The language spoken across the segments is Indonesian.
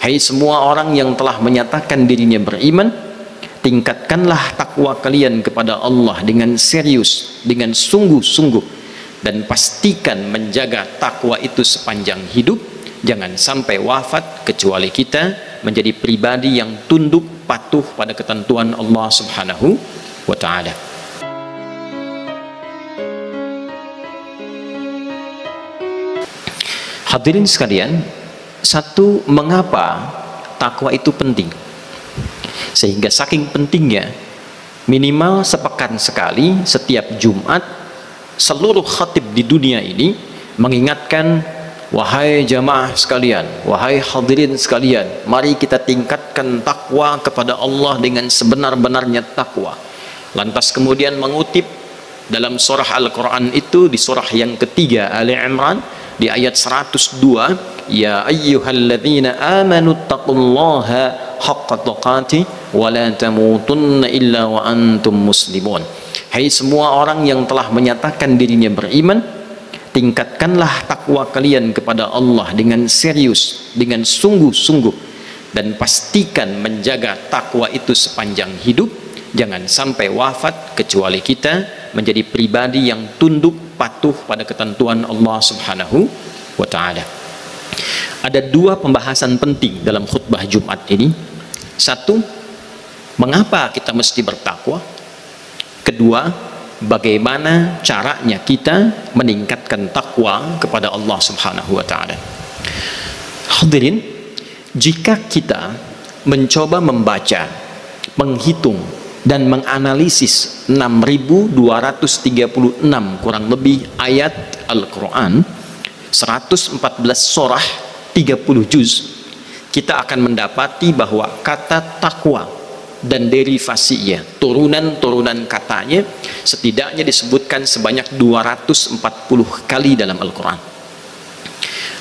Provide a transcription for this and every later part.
Hai semua orang yang telah menyatakan dirinya beriman, tingkatkanlah takwa kalian kepada Allah dengan serius, dengan sungguh-sungguh, dan pastikan menjaga takwa itu sepanjang hidup. Jangan sampai wafat kecuali kita menjadi pribadi yang tunduk patuh pada ketentuan Allah Subhanahu wa ta'ala. Hadirin sekalian, satu, mengapa takwa itu penting? Sehingga saking pentingnya, minimal sepekan sekali setiap Jumat seluruh khatib di dunia ini mengingatkan, wahai jamaah sekalian, wahai hadirin sekalian, mari kita tingkatkan takwa kepada Allah dengan sebenar-benarnya takwa. Lantas kemudian mengutip dalam surah Al-Quran itu, di surah yang ketiga Ali Imran di ayat 102, ya ayyuhalladzina amanu taqullaha haqqa tuqatih wa la tamutunna illa wa antum muslimun. Hai semua orang yang telah menyatakan dirinya beriman, tingkatkanlah takwa kalian kepada Allah dengan serius, dengan sungguh-sungguh, dan pastikan menjaga takwa itu sepanjang hidup. Jangan sampai wafat kecuali kita menjadi pribadi yang tunduk patuh pada ketentuan Allah Subhanahu wa ta'ala. Ada dua pembahasan penting dalam khutbah Jumat ini. Satu, mengapa kita mesti bertakwa? Kedua, bagaimana caranya kita meningkatkan takwa kepada Allah Subhanahu wa ta'ala. Hadirin, jika kita mencoba membaca, menghitung dan menganalisis 6.236 kurang lebih ayat Al-Quran, 114 surah, 30 juz, kita akan mendapati bahwa kata takwa dan derivasinya, turunan-turunan katanya, setidaknya disebutkan sebanyak 240 kali dalam Al-Quran.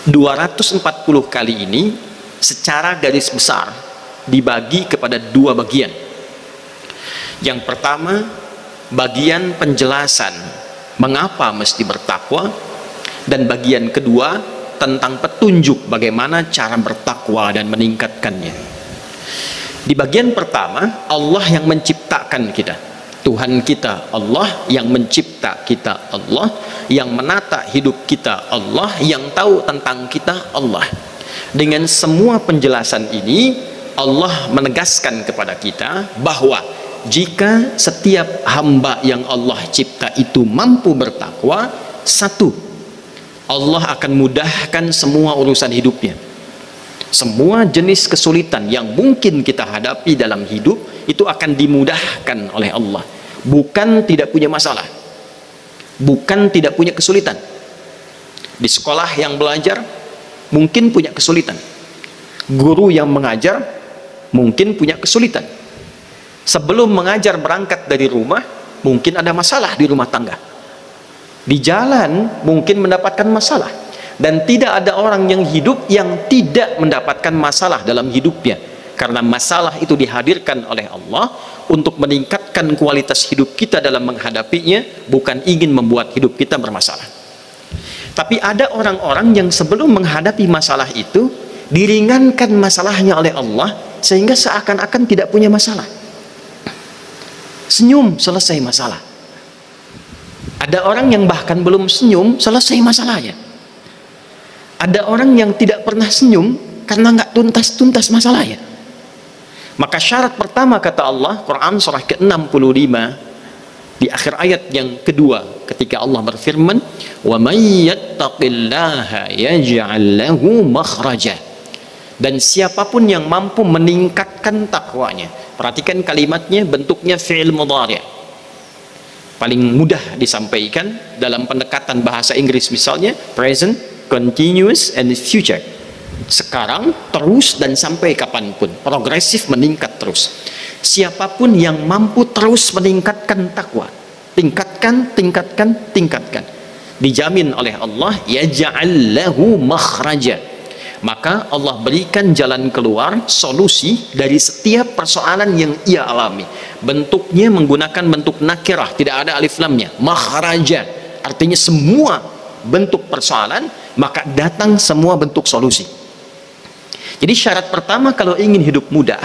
240 kali ini secara garis besar dibagi kepada dua bagian. Yang pertama, bagian penjelasan mengapa mesti bertakwa, dan bagian kedua tentang petunjuk bagaimana cara bertakwa dan meningkatkannya. Di bagian pertama, Allah yang menciptakan kita, Tuhan kita Allah, yang mencipta kita Allah, yang menata hidup kita Allah, yang tahu tentang kita Allah. Dengan semua penjelasan ini, Allah menegaskan kepada kita bahwa jika setiap hamba yang Allah cipta itu mampu bertakwa, satu, Allah akan mudahkan semua urusan hidupnya. Semua jenis kesulitan yang mungkin kita hadapi dalam hidup itu akan dimudahkan oleh Allah. Bukan tidak punya masalah, bukan tidak punya kesulitan. Di sekolah yang belajar mungkin punya kesulitan, guru yang mengajar mungkin punya kesulitan. Sebelum mengajar berangkat dari rumah mungkin ada masalah di rumah tangga, di jalan mungkin mendapatkan masalah. Dan tidak ada orang yang hidup yang tidak mendapatkan masalah dalam hidupnya, karena masalah itu dihadirkan oleh Allah untuk meningkatkan kualitas hidup kita dalam menghadapinya, bukan ingin membuat hidup kita bermasalah. Tapi ada orang-orang yang sebelum menghadapi masalah itu diringankan masalahnya oleh Allah, sehingga seakan-akan tidak punya masalah. Senyum selesai masalah. Ada orang yang bahkan belum senyum selesai masalahnya. Ada orang yang tidak pernah senyum karena nggak tuntas-tuntas masalahnya. Maka syarat pertama, kata Allah, Quran surah ke-65 di akhir ayat yang kedua, ketika Allah berfirman, wa may yattaqillaha yaj'al lahu makhraja. Dan siapapun yang mampu meningkatkan takwanya, perhatikan kalimatnya, bentuknya fi'il mudhari', paling mudah disampaikan dalam pendekatan bahasa Inggris, misalnya present, continuous, and future. Sekarang, terus, dan sampai kapanpun, progresif, meningkat terus. Siapapun yang mampu terus meningkatkan takwa, tingkatkan, dijamin oleh Allah, yaj'al lahu makhraja, maka Allah berikan jalan keluar, solusi dari setiap persoalan yang ia alami. Bentuknya menggunakan bentuk nakirah, tidak ada alif lamnya, makhraja, artinya semua bentuk persoalan, maka datang semua bentuk solusi. Jadi syarat pertama kalau ingin hidup mudah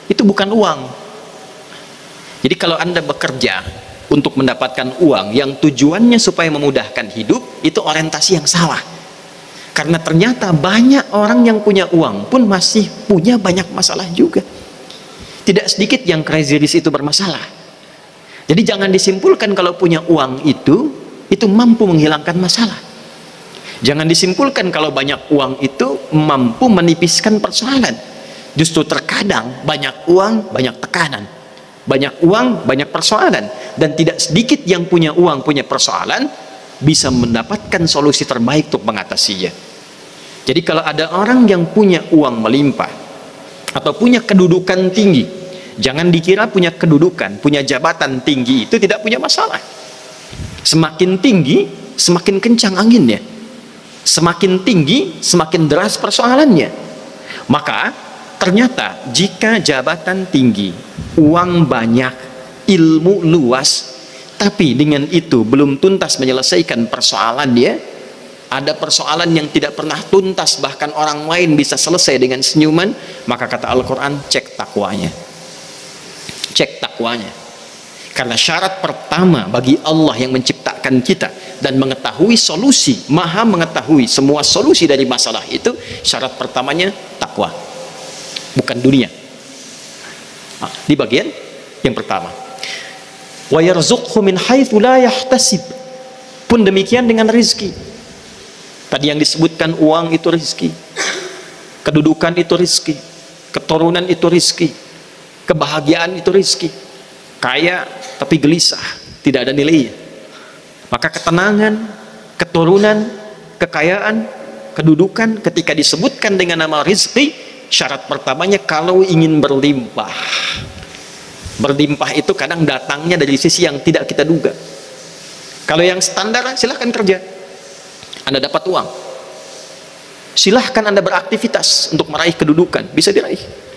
itu bukan uang. Jadi kalau Anda bekerja untuk mendapatkan uang yang tujuannya supaya memudahkan hidup, itu orientasi yang salah. Karena ternyata banyak orang yang punya uang pun masih punya banyak masalah juga. Tidak sedikit yang crazy rich itu bermasalah. Jadi jangan disimpulkan kalau punya uang itu mampu menghilangkan masalah. Jangan disimpulkan kalau banyak uang itu mampu menipiskan persoalan. Justru terkadang banyak uang, banyak tekanan. Banyak uang, banyak persoalan. Dan tidak sedikit yang punya uang, punya persoalan, bisa mendapatkan solusi terbaik untuk mengatasinya. Jadi kalau ada orang yang punya uang melimpah atau punya kedudukan tinggi, jangan dikira punya kedudukan, punya jabatan tinggi itu tidak punya masalah. Semakin tinggi, semakin kencang anginnya. Semakin tinggi, semakin deras persoalannya. Maka ternyata jika jabatan tinggi, uang banyak, ilmu luas, tapi dengan itu belum tuntas menyelesaikan persoalannya, ada persoalan yang tidak pernah tuntas, bahkan orang lain bisa selesai dengan senyuman, maka kata Al-Quran, cek takwanya. Cek takwanya. Karena syarat pertama bagi Allah yang menciptakan kita dan mengetahui solusi, maha mengetahui semua solusi dari masalah itu, syarat pertamanya takwa, bukan dunia. Di bagian yang pertama, wa yarzuqhu min haitsu la yahtasib, pun demikian dengan rezeki. Tadi yang disebutkan uang itu rezeki, kedudukan itu rezeki, keturunan itu rezeki, kebahagiaan itu rezeki. Kaya tapi gelisah, tidak ada nilainya. Maka ketenangan, keturunan, kekayaan, kedudukan ketika disebutkan dengan nama rezeki, syarat pertamanya kalau ingin berlimpah. Berlimpah itu kadang datangnya dari sisi yang tidak kita duga. Kalau yang standar, silahkan kerja, Anda dapat uang. Silahkan Anda beraktivitas untuk meraih kedudukan, bisa diraih.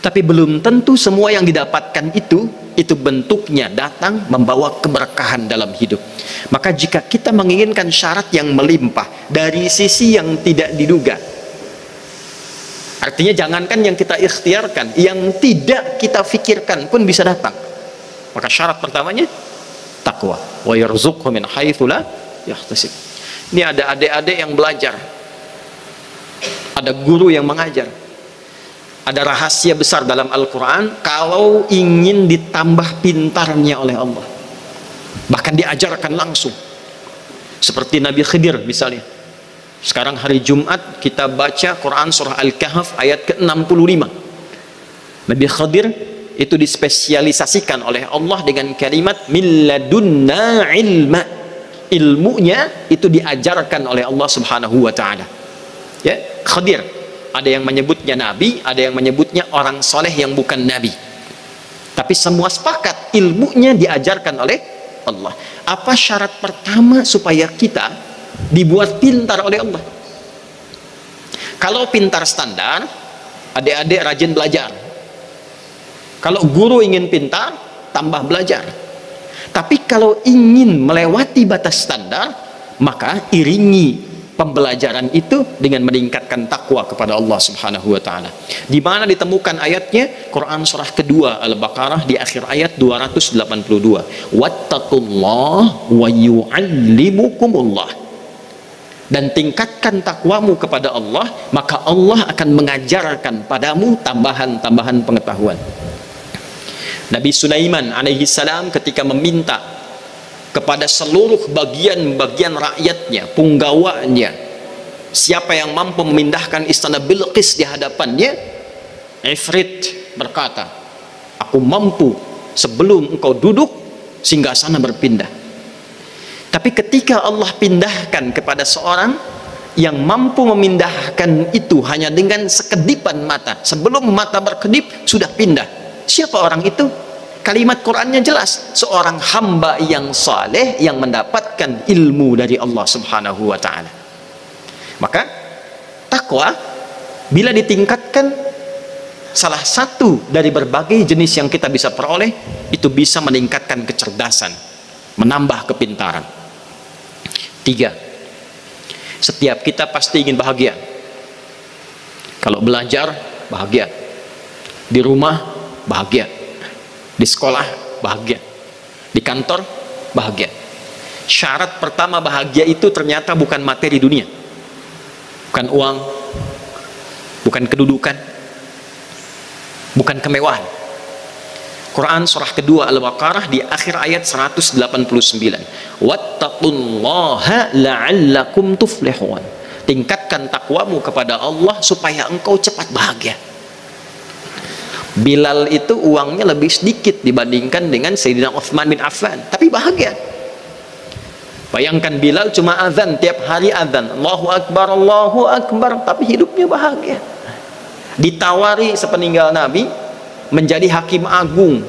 Tapi belum tentu semua yang didapatkan itu bentuknya datang membawa keberkahan dalam hidup. Maka jika kita menginginkan syarat yang melimpah dari sisi yang tidak diduga, artinya jangankan yang kita ikhtiarkan, yang tidak kita pikirkan pun bisa datang. Maka syarat pertamanya takwa. Wa yarzuqhu min haitsu la yahtasib. Ini ada adik-adik yang belajar, ada guru yang mengajar. Ada rahasia besar dalam Al-Quran kalau ingin ditambah pintarnya oleh Allah, bahkan diajarkan langsung, seperti Nabi Khidir misalnya. Sekarang hari Jumat kita baca Quran surah Al-Kahf ayat ke-65. Nabi Khidir itu dispesialisasikan oleh Allah dengan kalimat min ladunna ilma. Ilmunya itu diajarkan oleh Allah Subhanahu wa taala. Ya, Khidir. Ada yang menyebutnya nabi, ada yang menyebutnya orang soleh yang bukan nabi. Tapi semua sepakat ilmunya diajarkan oleh Allah. Apa syarat pertama supaya kita dibuat pintar oleh Allah? Kalau pintar standar, adik-adik rajin belajar. Kalau guru ingin pintar, tambah belajar. Tapi kalau ingin melewati batas standar, maka iringi pembelajaran itu dengan meningkatkan takwa kepada Allah Subhanahu wa taala. Di mana ditemukan ayatnya? Quran surah kedua Al-Baqarah di akhir ayat 282. Wattaqullah wa yu'allimukumullah. Dan tingkatkan takwamu kepada Allah, maka Allah akan mengajarkan padamu tambahan-tambahan pengetahuan. Nabi Sulaiman alaihi salam ketika meminta kepada seluruh bagian-bagian rakyatnya, punggawanya, siapa yang mampu memindahkan istana Bilqis di hadapannya, Ifrit berkata, aku mampu sebelum engkau duduk singgasana berpindah. Tapi ketika Allah pindahkan kepada seorang yang mampu memindahkan itu hanya dengan sekedipan mata, sebelum mata berkedip sudah pindah. Siapa orang itu? Kalimat Qurannya jelas, seorang hamba yang saleh yang mendapatkan ilmu dari Allah Subhanahu wa taala. Maka takwa bila ditingkatkan, salah satu dari berbagai jenis yang kita bisa peroleh, itu bisa meningkatkan kecerdasan, menambah kepintaran. 3. Setiap kita pasti ingin bahagia. Kalau belajar, bahagia. Di rumah, bahagia. Di sekolah, bahagia. Di kantor, bahagia. Syarat pertama bahagia itu ternyata bukan materi dunia, bukan uang, bukan kedudukan, bukan kemewahan. Quran surah kedua Al-Baqarah di akhir ayat 189, wattaqullaha la'allakum tuflihun. Tingkatkan takwamu kepada Allah supaya engkau cepat bahagia. Bilal itu uangnya lebih sedikit dibandingkan dengan Sayyidina Utsman bin Affan, tapi bahagia. Bayangkan Bilal cuma azan, tiap hari azan, Allahu Akbar, tapi hidupnya bahagia. Ditawari sepeninggal Nabi menjadi hakim agung,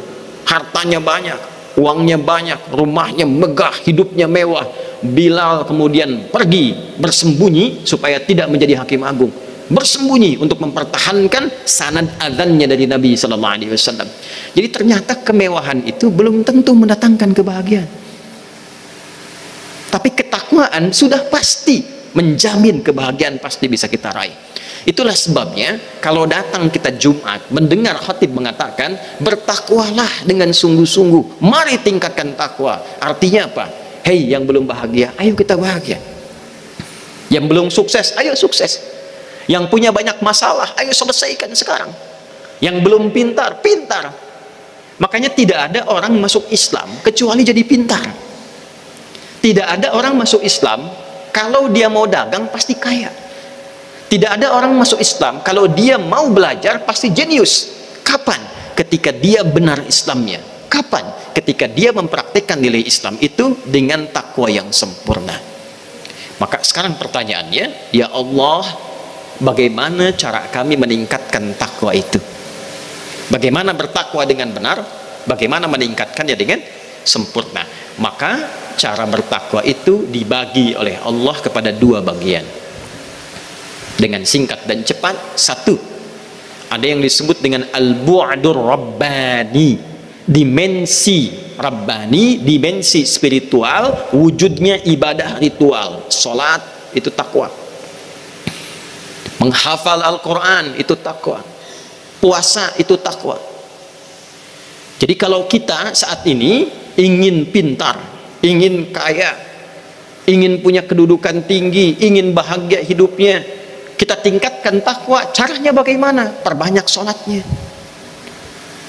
hartanya banyak, uangnya banyak, rumahnya megah, hidupnya mewah. Bilal kemudian pergi bersembunyi supaya tidak menjadi hakim agung, bersembunyi untuk mempertahankan sanad azannya dari Nabi sallallahu alaihi wasallam. Jadi ternyata kemewahan itu belum tentu mendatangkan kebahagiaan, tapi ketakwaan sudah pasti menjamin kebahagiaan, pasti bisa kita raih. Itulah sebabnya kalau datang kita Jumat mendengar khatib mengatakan bertakwalah dengan sungguh-sungguh, mari tingkatkan takwa. Artinya apa? Hei yang belum bahagia, ayo kita bahagia. Yang belum sukses, ayo sukses. Yang punya banyak masalah, ayo selesaikan sekarang. Yang belum pintar, pintar. Makanya tidak ada orang masuk Islam kecuali jadi pintar. Tidak ada orang masuk Islam kalau dia mau dagang pasti kaya. Tidak ada orang masuk Islam kalau dia mau belajar pasti jenius. Kapan? Ketika dia benar Islamnya. Kapan? Ketika dia mempraktikkan nilai Islam itu dengan takwa yang sempurna. Maka sekarang pertanyaannya, ya Allah, bagaimana cara kami meningkatkan takwa itu? Bagaimana bertakwa dengan benar? Bagaimana meningkatkannya dengan sempurna? Maka cara bertakwa itu dibagi oleh Allah kepada dua bagian. Dengan singkat dan cepat, satu, ada yang disebut dengan al-bu'dur rabbani, dimensi rabbani, dimensi spiritual, wujudnya ibadah ritual. Salat itu takwa, menghafal Al-Quran itu takwa, puasa itu takwa. Jadi kalau kita saat ini ingin pintar, ingin kaya, ingin punya kedudukan tinggi, ingin bahagia hidupnya, kita tingkatkan takwa. Caranya bagaimana? Perbanyak sholatnya.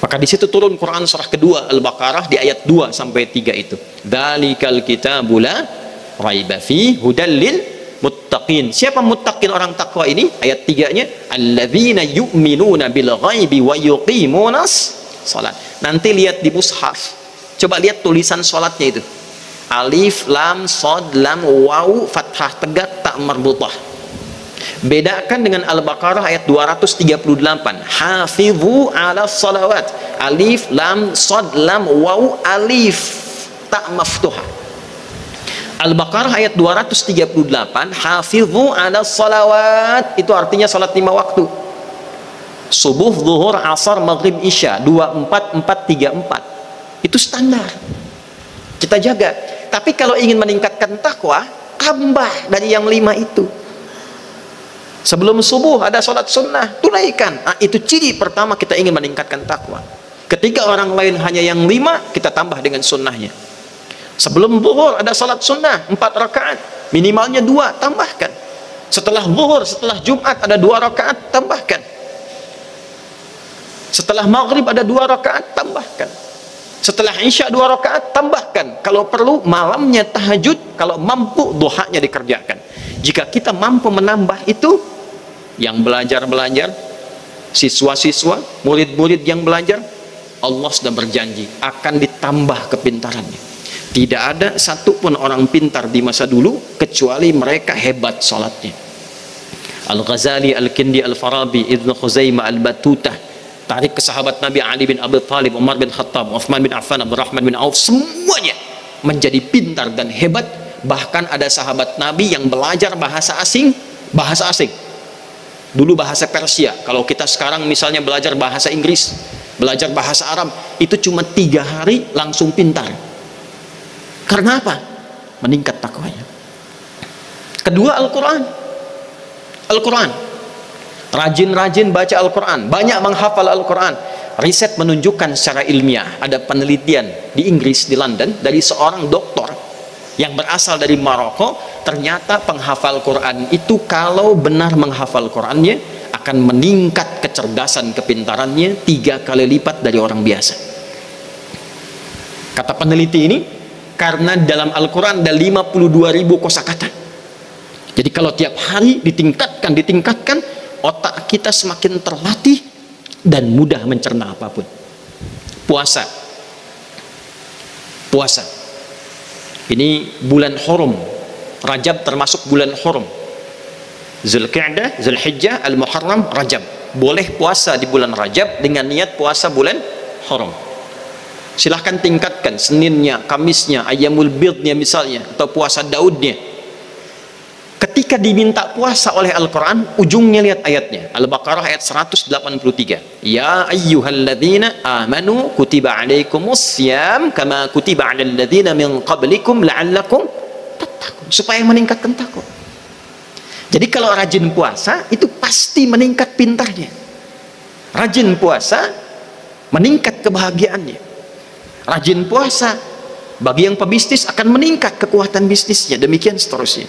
Maka di situ turun Quran surah kedua Al-Baqarah di ayat 2 sampai 3 itu. Dzalikal kitabu la raiba fi hudal lil muttaqin. Siapa muttaqin, orang takwa ini? Ayat 3-nya, alladzina yu'minuna bil ghaibi wa yuqimunas salat. Nanti lihat di mushaf. Coba lihat tulisan salatnya itu. Alif lam shad lam waw fathah tegak tak marbutah. Bedakan dengan Al-Baqarah ayat 238, hafizu ala salawat, alif lam shad lam waw alif tak maftuhah. Al-Baqarah ayat 238, hafizu ala salawat, itu artinya salat 5 waktu, subuh, zuhur, asar, maghrib, isya, 2-4-4-3-4. Itu standar, kita jaga. Tapi kalau ingin meningkatkan takwa, tambah dari yang 5 itu. Sebelum subuh ada sholat sunnah, tunaikan. Nah, itu ciri pertama kita ingin meningkatkan takwa. Ketika orang lain hanya yang 5, kita tambah dengan sunnahnya. Sebelum zuhur ada sholat sunnah 4 rakaat, minimalnya 2, tambahkan. Setelah zuhur, setelah Jumat ada 2 rakaat, tambahkan. Setelah maghrib ada 2 rakaat, tambahkan. Setelah isya 2 rakaat, tambahkan. Kalau perlu malamnya tahajud, kalau mampu duhanya dikerjakan. Jika kita mampu menambah itu, yang belajar-belajar, siswa-siswa, murid-murid yang belajar, Allah sudah berjanji akan ditambah kepintarannya. Tidak ada satupun orang pintar di masa dulu kecuali mereka hebat sholatnya. Al-Ghazali, Al-Kindi, Al-Farabi, Ibn Khuzaimah, Al-Batutah, tarik ke sahabat Nabi Ali bin Abi Thalib, Umar bin Khattab, Uthman bin Affan, Abdurrahman bin Auf, semuanya menjadi pintar dan hebat. Bahkan ada sahabat Nabi yang belajar bahasa asing. Dulu bahasa Persia. Kalau kita sekarang misalnya belajar bahasa Inggris, belajar bahasa Arab, itu cuma 3 hari langsung pintar. Karena apa? Meningkat takwanya. Kedua, Al-Quran. rajin-rajin baca Al-Quran, banyak menghafal Al-Quran. Riset menunjukkan secara ilmiah, ada penelitian di Inggris, di London, dari seorang doktor yang berasal dari Maroko. Ternyata penghafal Quran itu kalau benar menghafal Qurannya akan meningkat kecerdasan kepintarannya 3 kali lipat dari orang biasa. Kata peneliti ini, karena dalam Al-Quran ada 52.000 kosakata. Jadi kalau tiap hari ditingkatkan, otak kita semakin terlatih dan mudah mencerna apapun. Puasa. Ini bulan Hurum. Rajab termasuk bulan Hurum. Zulqa'dah, Zulhijjah, Al-Muharram, Rajab. Boleh puasa di bulan Rajab dengan niat puasa bulan Hurum. Silahkan tingkatkan Seninnya, Kamisnya, Ayyamul Bidnya misalnya, atau puasa Daudnya. Ketika diminta puasa oleh Al-Quran, ujungnya lihat ayatnya, Al-Baqarah ayat 183. Ya ayyuhalladzina amanu kutiba alaikumus syiyam kama kutiba alal ladzina min qablikum la'allakum tattaqun, supaya meningkatkan takut. Jadi kalau rajin puasa itu pasti meningkat pintarnya. Rajin puasa meningkat kebahagiaannya. Rajin puasa bagi yang pebisnis akan meningkat kekuatan bisnisnya, demikian seterusnya.